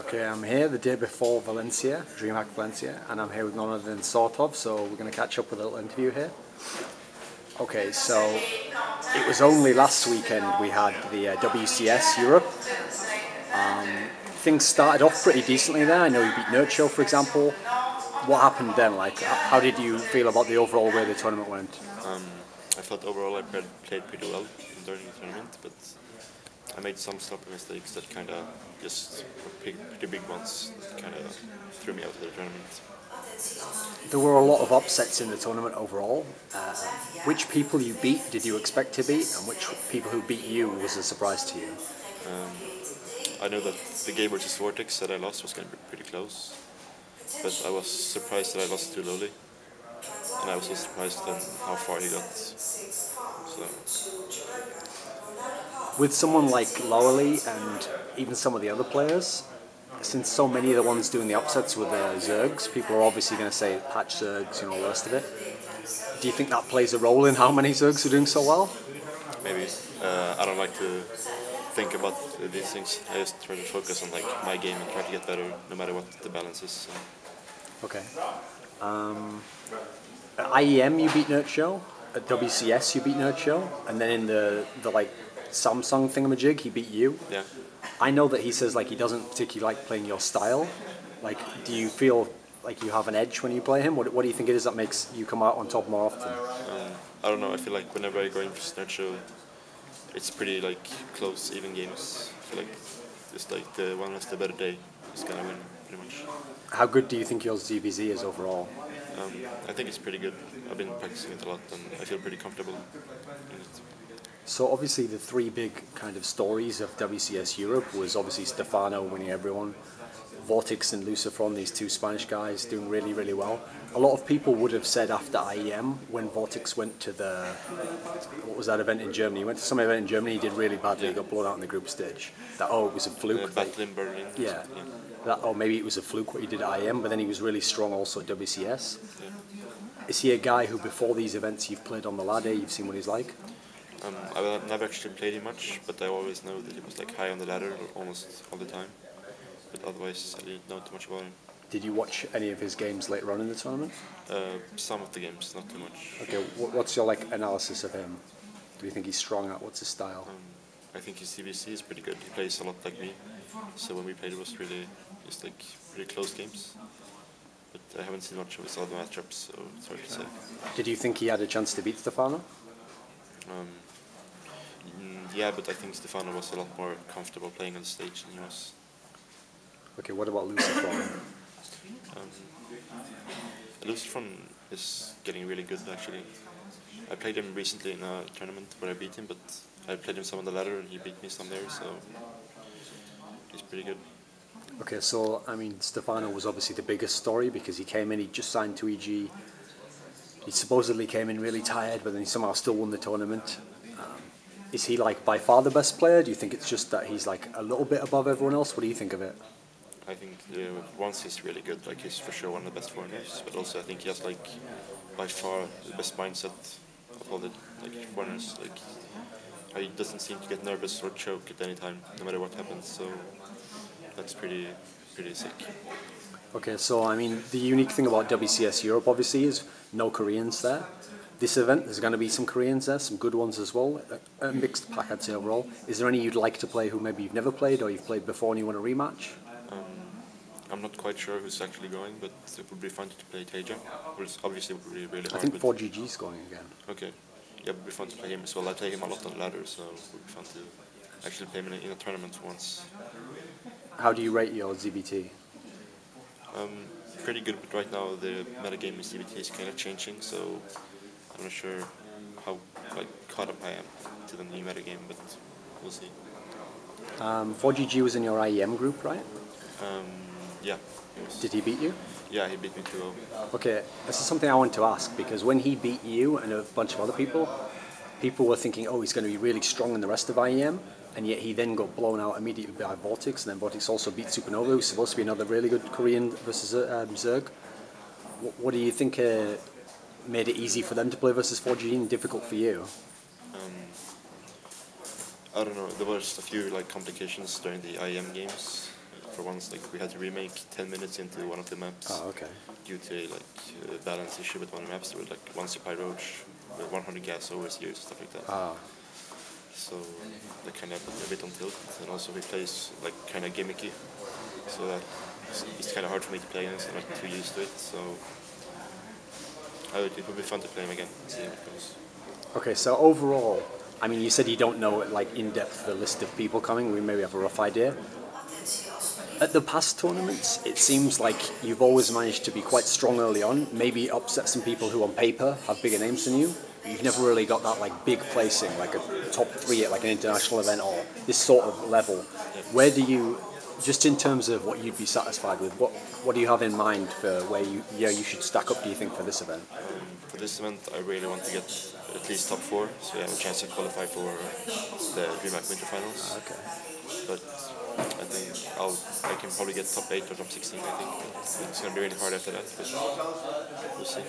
Okay, I'm here the day before Valencia, Dreamhack Valencia, and I'm here with none other than SortOf, so we're going to catch up with a little interview here. Okay, so it was only last weekend we had the WCS Europe. Things started off pretty decently there. I know you beat Nurcho, for example. What happened then? Like, how did you feel about the overall way the tournament went? I thought overall I played pretty well during the tournament, but I made some sloppy mistakes that kind of just were pretty big ones that kind of threw me out of the tournament. There were a lot of upsets in the tournament overall. Which people you beat did you expect to beat, and which people who beat you was a surprise to you? I know that the game versus Vortex that I lost was going to be pretty close, but I was surprised that I lost to Loli, and I was also surprised on how far he got. So. With someone like Lowry and even some of the other players, since so many of the ones doing the upsets were the Zergs, people are obviously going to say patch Zergs, all the rest of it. Do you think that plays a role in how many Zergs are doing so well? Maybe. I don't like to think about these things. I just try to focus on my game and try to get better no matter what the balance is. So. Okay. At IEM you beat Nurcho, at WCS you beat Nurcho, and then in the Samsung thingamajig he beat you. Yeah. I know that he says he doesn't particularly like playing your style. Do you feel like you have an edge when you play him? What do you think it is that makes you come out on top more often? I don't know. I feel like whenever I go into Nurcho, it's pretty close, even games. I feel like just the one who has the better day is gonna win pretty much. How good do you think your ZBZ is overall? I think it's pretty good. I've been practicing it a lot and I feel pretty comfortable in it. So obviously the three big kind of stories of WCS Europe was obviously Stefano winning everyone, Vortex and Lucifron, these two Spanish guys doing really, really well. A lot of people would have said after IEM, when Vortex went to what was that event in Germany? He went to some event in Germany, he did really badly, he got blown out in the group stage. That, it was a fluke. Battle in Berlin. Yeah. That, maybe it was a fluke what he did at IEM, but then he was really strong also at WCS. Yeah. Is he a guy who before these events you've played on the ladder, you've seen what he's like? I've never actually played him much, but I always know that he was high on the ladder almost all the time. But otherwise, I didn't know too much about him. Did you watch any of his games later on in the tournament? Some of the games, not too much. Okay, what's your analysis of him? Do you think he's strong at? What's his style? I think his CVC is pretty good. He plays a lot like me, so when we played it was really just pretty close games. But I haven't seen much of his other matchups, so it's hard to say. Did you think he had a chance to beat Stefano? Yeah, but I think Stefano was a lot more comfortable playing on the stage than he was. Okay, what about Lucifron? Lucifron is getting really good actually. I played him recently in a tournament where I beat him, but I played him some on the ladder and he beat me some there, so he's pretty good. Okay, so Stefano was obviously the biggest story because he came in, he just signed to EG. He supposedly came in really tired, but then he somehow still won the tournament. Is he by far the best player? Do you think it's just that he's a little bit above everyone else? What do you think of it? I think once he's really good, he's for sure one of the best foreigners, but also I think he has by far the best mindset of all the foreigners. He doesn't seem to get nervous or choke at any time, no matter what happens. So that's pretty sick. Okay, so the unique thing about WCS Europe obviously is no Koreans there. This event, there's going to be some Koreans there, some good ones as well. A mixed pack, I'd say, overall. Is there any you'd like to play who maybe you've never played or you've played before and you want to rematch? I'm not quite sure who's actually going, but it would be fun to play Teja. Obviously, it would be really hard. I think 4GG's going again. Okay. Yeah, it would be fun to play him as well. I play him a lot on the ladder, so it would be fun to actually play him in a tournament once. How do you rate your ZBT? Pretty good, but right now the metagame in ZBT is kind of changing, so I'm not sure how caught up I am to the new metagame, but we'll see. 4GG was in your IEM group, right? Yeah. Did he beat you? Yeah, he beat me 2-0. Okay, this is something I want to ask, because when he beat you and a bunch of other people were thinking, oh, he's going to be really strong in the rest of IEM, and yet he then got blown out immediately by Vortex, and then Vortex also beat Supernova, who's supposed to be another really good Korean versus Zerg. What do you think made it easy for them to play versus 4G and difficult for you? I don't know, there was a few complications during the IEM games. for once. Like we had to remake 10 minutes into one of the maps. Oh, okay. Due to a balance issue with one of the maps. There were like one supply roach, 100 gas overseers, stuff like that. Ah. So that kind of a bit on tilt, and also he plays like kind of gimmicky, so that it's kind of hard for me to play against. I'm not too used to it, so it would be fun to play him again. See how it goes. Okay, so overall, I mean, you said you don't know like in depth the list of people coming. We maybe have a rough idea. At the past tournaments, it seems like you've always managed to be quite strong early on, maybe upset some people who on paper have bigger names than you. You've never really got that like big placing, like a top 3 at like an international event or this sort of level. Where do you, just in terms of what you'd be satisfied with, what do you have in mind for where you should stack up, do you think, for this event? For this event, I really want to get at least top 4, so we have a chance to qualify for the Dreamhack Winter Finals. Okay. But I think I can probably get top 8 or top 16, I think. It's going to be really hard after that, but we'll see.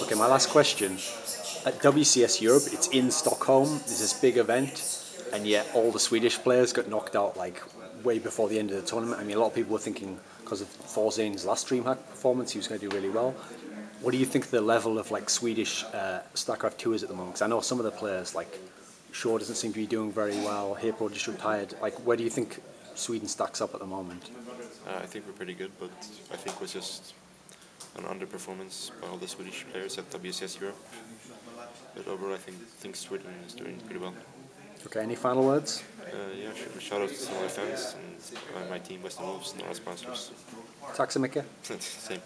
Okay, my last question. At WCS Europe, it's in Stockholm, there's this big event, and yet all the Swedish players got knocked out like way before the end of the tournament. I mean, a lot of people were thinking because of Forzane's last Dreamhack performance, he was going to do really well. What do you think the level of like Swedish StarCraft 2 is at the moment? Because I know some of the players, like Shaw doesn't seem to be doing very well, Hippo just retired. Like, where do you think Sweden stacks up at the moment? I think we're pretty good, but I think it was just an underperformance by all the Swedish players at WCS Europe. But overall, I think Sweden is doing pretty well. Okay, any final words? Yeah, shout out to my fans and my team, Western Wolves, and our sponsors. Tack så mycket. Same.